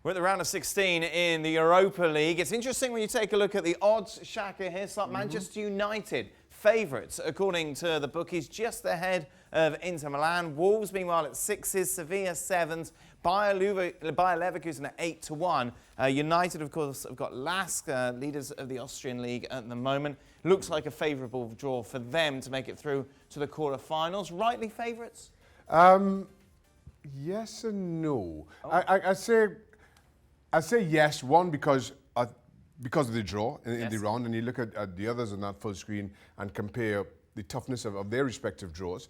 We're at the round of 16 in the Europa League. It's interesting when you take a look at the odds. Shaka, Hislop, Manchester United favourites, according to the bookies, just ahead of Inter Milan. Wolves, meanwhile, at 6s, Sevilla 7s, Bayer Leverkusen at 8-1. United, of course, have got Lask, leaders of the Austrian league at the moment. Looks like a favourable draw for them to make it through to the quarter-finals. Rightly favourites? Yes and no. Oh. I say yes, one, because of the draw in the round, and you look at the others on that full screen and compare the toughness of their respective draws.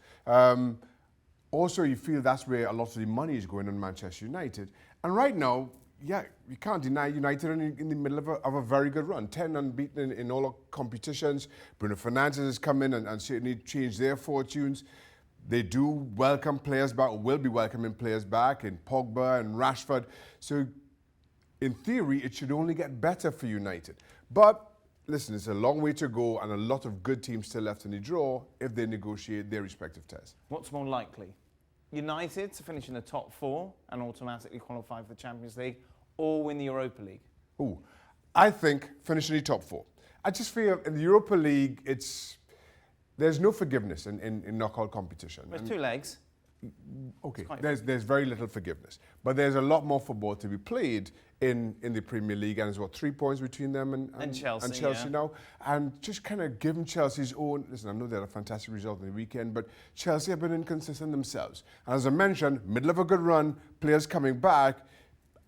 Also, you feel that's where a lot of the money is going on Manchester United. And right now, yeah, you can't deny United are in the middle of a very good run. 10 unbeaten in all our competitions. Bruno Fernandes has come in and certainly changed their fortunes. They do welcome players back, or will be welcoming players back in Pogba and Rashford. So, in theory, it should only get better for United. But, listen, it's a long way to go and a lot of good teams still left in the draw if they negotiate their respective tests. What's more likely? United to finish in the top 4 and automatically qualify for the Champions League, or win the Europa League? Ooh, I think finishing the top 4. I just feel in the Europa League, there's no forgiveness in knockout competition. There's 2 legs. Okay, there's very little forgiveness. But there's a lot more football to be played in the Premier League, and there's, what, 3 points between them and Chelsea now. And just kind of give them Chelsea's own... Listen, I know they had a fantastic result on the weekend, but Chelsea have been inconsistent themselves. And as I mentioned, middle of a good run, players coming back,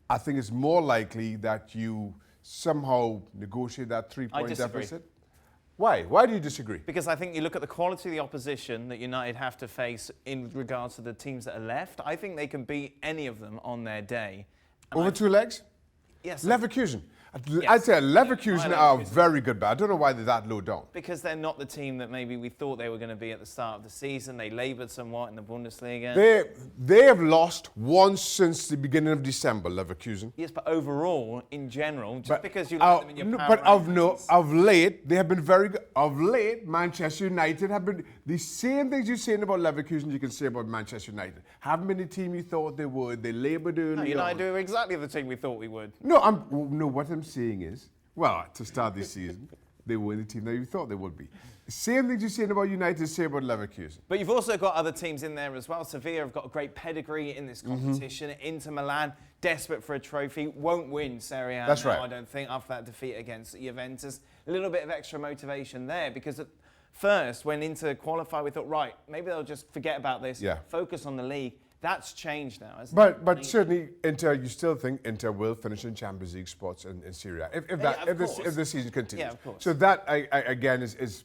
I think it's more likely that you somehow negotiate that 3-point deficit. Why? Why do you disagree? Because I think you look at the quality of the opposition that United have to face in regards to the teams that are left. I think they can beat any of them on their day. And Over 2 legs? Yes. Leverkusen. Yes. I'd say Leverkusen are very good, but I don't know why they're that low down. Because they're not the team that maybe we thought they were going to be at the start of the season. They laboured somewhat in the Bundesliga. They have lost once since the beginning of December, Leverkusen. Yes, but overall, in general, just because you like them in your power of late, they have been very good. Of late, Manchester United have been... The same things you're saying about Leverkusen, you can say about Manchester United. Haven't been the team you thought they would. They laboured early on. United are exactly the team we thought we would. No, what I'm saying is, well, to start this season, they were the team that you thought they would be. Same things you're saying about United, say about Leverkusen. But you've also got other teams in there as well. Sevilla have got a great pedigree in this competition. Inter Milan, desperate for a trophy, won't win Serie A. That's right. I don't think, after that defeat against Juventus. A little bit of extra motivation there, because at first, when Inter qualified, we thought, right, maybe they'll just forget about this, focus on the league. That's changed now, hasn't it? But certainly, Inter, you still think Inter will finish in Champions League spots in Serie A if the season continues. Yeah, of course. So that, again, is...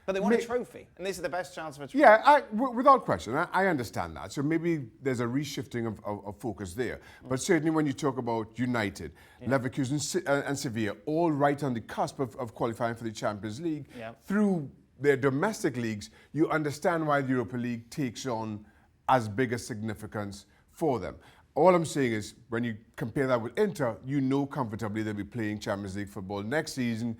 But they want a trophy, and this is the best chance of a trophy. Yeah, without question, I understand that. So maybe there's a reshifting of focus there. But certainly when you talk about United, Leverkusen and Sevilla, all right on the cusp of qualifying for the Champions League, through their domestic leagues, you understand why the Europa League takes on as big a significance for them. All I'm saying is, when you compare that with Inter, you know comfortably they'll be playing Champions League football next season.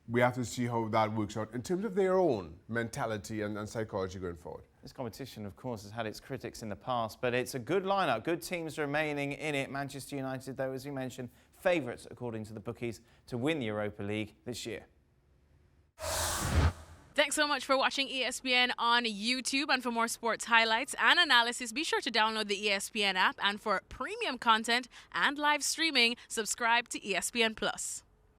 We have to see how that works out in terms of their own mentality and psychology going forward. This competition, of course, has had its critics in the past, but it's a good lineup, good teams remaining in it. Manchester United, though, as you mentioned, favourites, according to the bookies, to win the Europa League this year. Thanks so much for watching ESPN on YouTube. And for more sports highlights and analysis, be sure to download the ESPN app. And for premium content and live streaming, subscribe to ESPN Plus.